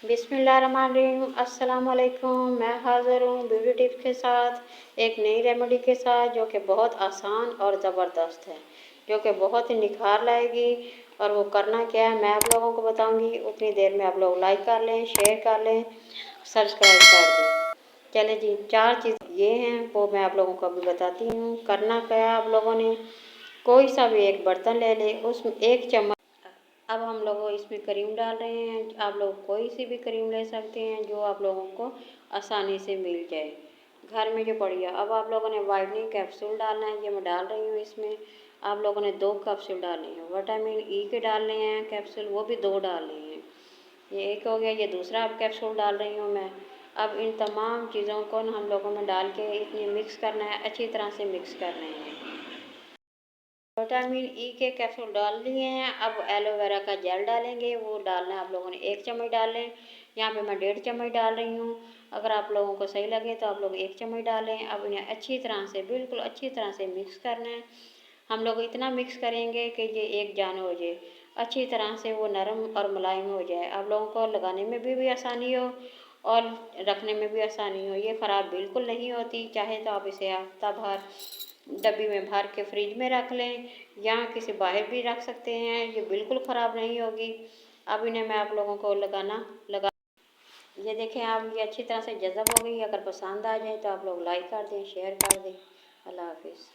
बिस्मिल्लाहिर्रहमानिर्रहीम। अस्सलाम वालेकुम। मैं हाज़िर हूँ ब्यूटी टिप्स के साथ, एक नई रेमेडी के साथ जो कि बहुत आसान और ज़बरदस्त है, जो कि बहुत ही निखार लाएगी। और वो करना क्या है मैं आप लोगों को बताऊंगी। उतनी देर में आप लोग लाइक कर लें, शेयर कर लें, सब्सक्राइब कर दें। चले जी, 4 चीज़ ये हैं वो मैं आप लोगों को अभी बताती हूँ। करना क्या है, आप लोगों ने कोई सा भी एक बर्तन ले लें, उसमें 1 चम्मच। अब हम लोग इसमें क्रीम डाल रहे हैं। आप लोग कोई सी भी क्रीम ले सकते हैं जो आप लोगों को आसानी से मिल जाए घर में जो पड़ी है। अब आप लोगों ने वाइटनिंग कैप्सूल डालना है, ये मैं डाल रही हूँ। इसमें आप लोगों ने 2 कैप्सूल डालने हैं। विटामिन ई के डालने हैं कैप्सूल, वो भी 2 डालने हैं। ये एक हो गया, ये दूसरा अब कैप्सूल डाल रही हूँ मैं। अब इन तमाम चीज़ों को हम लोगों में डाल के इतनी मिक्स करना है, अच्छी तरह से मिक्स करना है। विटामिन ई के कैप्सूल डाल दिए हैं। अब एलोवेरा का जेल डालेंगे, वो डालना है आप लोगों ने 1 चम्मच डालें। यहाँ पे मैं 1.5 चम्मच डाल रही हूँ। अगर आप लोगों को सही लगे तो आप लोग 1 चम्मच डालें। अब इन्हें अच्छी तरह से, बिल्कुल अच्छी तरह से मिक्स करना है। हम लोग इतना मिक्स करेंगे कि ये एक जान हो जाए, अच्छी तरह से वो नरम और मुलायम हो जाए। आप लोगों को लगाने में भी आसानी हो और रखने में भी आसानी हो। ये ख़राब बिल्कुल नहीं होती। चाहे तो आप इसे हफ्ता भर डब्बी में भर के फ्रिज में रख लें या किसी बाहर भी रख सकते हैं, ये बिल्कुल ख़राब नहीं होगी। अब इन्हें मैं आप लोगों को लगा ये देखें आप, ये अच्छी तरह से जज़ब हो गई। अगर पसंद आ जाए तो आप लोग लाइक कर दें, शेयर कर दें। अल्लाह हाफिज़।